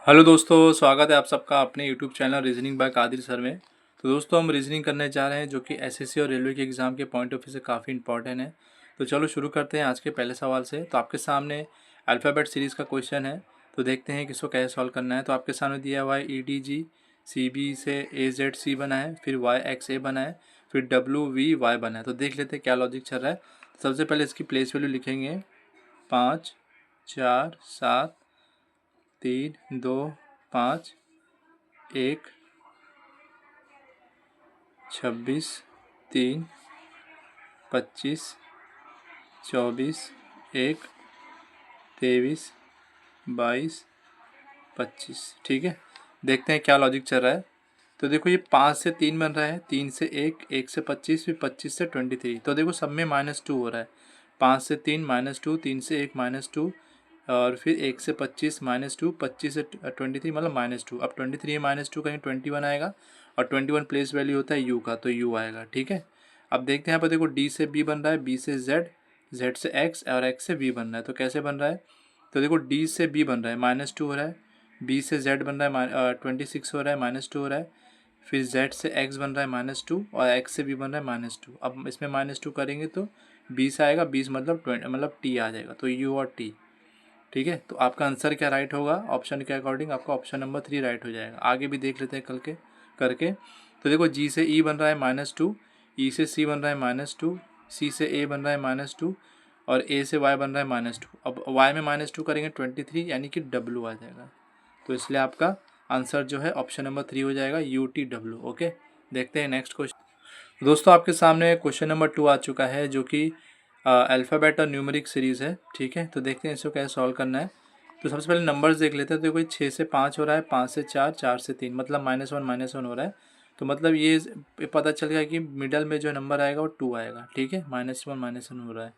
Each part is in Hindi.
हेलो दोस्तों, स्वागत है आप सबका अपने YouTube channel reasoning by Kadir sir में। तो दोस्तों हम रीजनिंग करने जा रहे हैं जो कि एसएससी और रेलवे के एग्ज़ाम के पॉइंट ऑफ व्यू से काफ़ी इंपॉर्टेंट है। तो चलो शुरू करते हैं आज के पहले सवाल से। तो आपके सामने अल्फ़ाबेट सीरीज़ का क्वेश्चन है, तो देखते हैं कि इसको कैसे सॉल्व करना है। तो आपके सामने दिया हुआ है EDG CB से AZC बना है, फिर YXA बना है, फिर WVY बना है। तो देख लेते हैं क्या लॉजिक चल रहा है। सबसे पहले इसकी प्लेस वैल्यू लिखेंगे 5 4 7 3 2 5 1 26 3 25 24 1 23 22 25। ठीक है, देखते हैं क्या लॉजिक चल रहा है। तो देखो ये 5 से 3 बन रहा है, 3 से 1, 1 से 25, फिर 25 से 23। तो देखो सब में -2 हो रहा है। 5 से 3 -2, 3 से 1 -2 और फिर 1 से 25 -2, 25 से 23 मतलब -2। अब 23 में -2 करेंगे 21 आएगा, और 21 प्लेस वैल्यू होता है यू का, तो यू आएगा। ठीक है, अब देखते हैं यहाँ पर देखो डी से बी बन रहा है, बी से जेड, जेड से एक्स और एक्स से वी बन रहा है। तो कैसे बन रहा है? तो देखो डी से बी बन रहा है -2 हो रहा है, बी से जेड बन रहा है 26 हो रहा है -2 हो रहा है, फिर z से x बन रहा है -2 और x से b बन रहा है -2। अब इसमें -2 करेंगे तो 20 आएगा, 20 मतलब 20 मतलब t आ जाएगा, तो u और t। ठीक है, तो आपका आंसर क्या राइट होगा? ऑप्शन के अकॉर्डिंग आपका ऑप्शन नंबर 3 राइट हो जाएगा। आगे भी देख लेते हैं कल के करके। तो देखो g से e बन रहा है -2, e से c बन रहा है -2, c से a बन रहा है -2 और a से y बन रहा है -2। अब y में -2 करेंगे 23, यानी कि w आ जाएगा। तो इसलिए आपका आंसर जो है ऑप्शन नंबर 3 हो जाएगा, UTW। ओके, देखते हैं नेक्स्ट क्वेश्चन। दोस्तों आपके सामने क्वेश्चन नंबर 2 आ चुका है जो कि अल्फ़ाबेट और न्यूमेरिक सीरीज़ है। ठीक है, तो देखते हैं इसको कैसे सॉल्व करना है। तो सबसे पहले नंबर्स देख लेते हैं। तो कोई 6 से 5 हो रहा है, 5 से 4, 4 से 3, मतलब -1 हो रहा है। तो मतलब ये पता चल गया कि मिडल में जो नंबर आएगा वो 2 आएगा। ठीक है, -1 हो रहा है।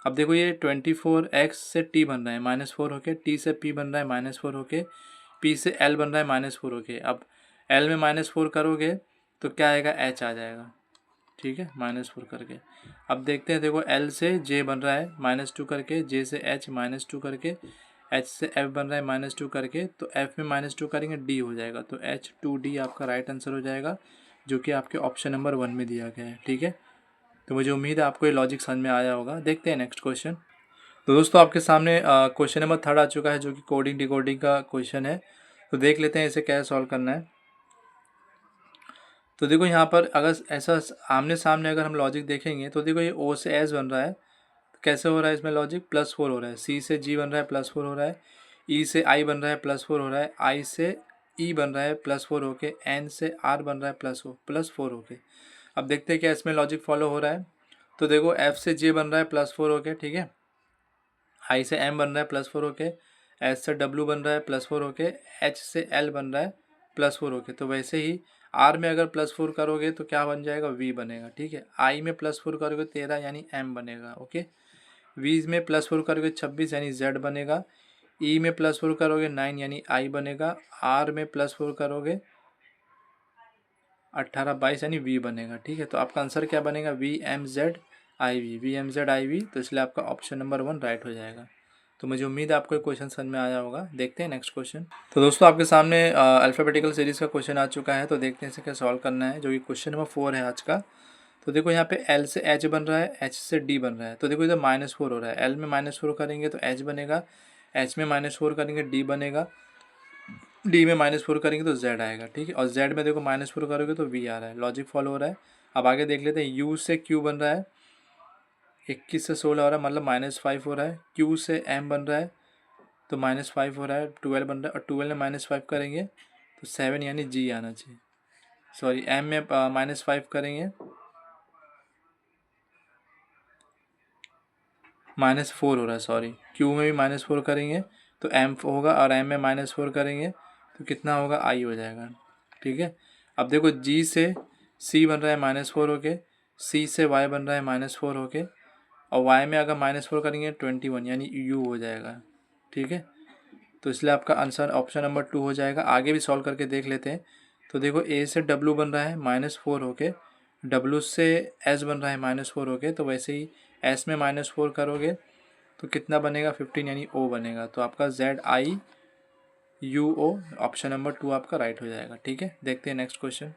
अब देखो ये 24x से t बन रहा है -4 होके, t से p बन रहा है -4 होके, p से l बन रहा है -4 होके। अब l में -4 करोगे तो क्या आएगा? h आ जाएगा। ठीक है, -4 करके। अब देखते हैं, देखो l से j बन रहा है -2 करके, j से h -2 करके, h से f बन रहा है -2 करके, तो f में -2 करेंगे d हो जाएगा, तो H2D आपका राइट आंसर हो जाएगा, जो कि आपके ऑप्शन नंबर 1 में दिया गया है। ठीक है, तो मुझे उम्मीद है आपको ये लॉजिक समझ में आया होगा। देखते हैं नेक्स्ट क्वेश्चन। तो दोस्तों आपके सामने क्वेश्चन नंबर 3 आ चुका है जो कि कोडिंग डिकोडिंग का क्वेश्चन है। तो देख लेते हैं इसे कैसे सॉल्व करना है। तो देखो यहाँ पर अगर ऐसा आमने सामने अगर हम लॉजिक देखेंगे तो देखो ये O से S बन रहा है, तो कैसे हो रहा है इसमें लॉजिक? +4 हो रहा है। C से G बन रहा है +4 हो रहा है, E से I बन रहा है +4 हो रहा है, I से E बन रहा है +4 होके, N से R बन रहा है +4 होके। अब देखते हैं क्या इसमें लॉजिक फॉलो हो रहा है। तो देखो F से J बन रहा है +4 होके, ठीक है, I से M बन रहा है +4 होके, S से W बन रहा है +4 होके, H से L बन रहा है +4 होके। तो वैसे ही R में अगर +4 करोगे तो क्या बन जाएगा? V बनेगा। ठीक है, I में +4 करोगे 13 यानी M बनेगा। ओके, V में +4 करोगे 26 यानी Z बनेगा, E में +4 करोगे 9 यानी I बनेगा, R में +4 करोगे 18 22 यानी V बनेगा। ठीक है, तो आपका आंसर क्या बनेगा? VMZIV। तो इसलिए आपका ऑप्शन नंबर 1 राइट हो जाएगा। तो मुझे उम्मीद है आपको ये क्वेश्चन समझ में आया होगा। देखते हैं नेक्स्ट क्वेश्चन। तो दोस्तों आपके सामने अल्फ़ाबेटिकल सीरीज़ का क्वेश्चन आ चुका है। तो देखते हैं इसे क्या सॉल्व करना है, जो कि क्वेश्चन नंबर 4 है आज का। तो देखो यहाँ पे L से H बन रहा है, H से D बन रहा है। तो देखो इधर -4 हो रहा है, L में -4 करेंगे तो H बनेगा, H में -4 करेंगे D बनेगा, D में -4 करेंगे तो Z आएगा। ठीक है, और Z में देखो -4 करोगे तो V आ रहा है। लॉजिक फॉलो हो रहा है। अब आगे देख लेते हैं। U से Q बन रहा है, 21 से 16 हो रहा है, मतलब -5 हो रहा है। Q से M बन रहा है तो -5 हो रहा है, 12 बन रहा है, और 12 में -5 करेंगे तो 7 यानी G आना चाहिए। सॉरी, M में -5 करेंगे, -4 हो रहा है, सॉरी। Q में भी -4 करेंगे तो M होगा, और M में -4 करेंगे तो कितना होगा? I हो जाएगा। ठीक है, अब देखो G से C बन रहा है -4 होके, C से Y बन रहा है -4 होके, और Y में अगर -4 करेंगे 21 यानी U हो जाएगा। ठीक है, तो इसलिए आपका आंसर ऑप्शन नंबर 2 हो जाएगा। आगे भी सॉल्व करके देख लेते हैं। तो देखो A से W बन रहा है -4 होके, W से S बन रहा है -4 होके, तो वैसे ही S में -4 करोगे तो कितना बनेगा? 15 यानी O बनेगा। तो आपका ZI UO, ऑप्शन नंबर 2 आपका राइट हो जाएगा। ठीक है, देखते हैं नेक्स्ट क्वेश्चन।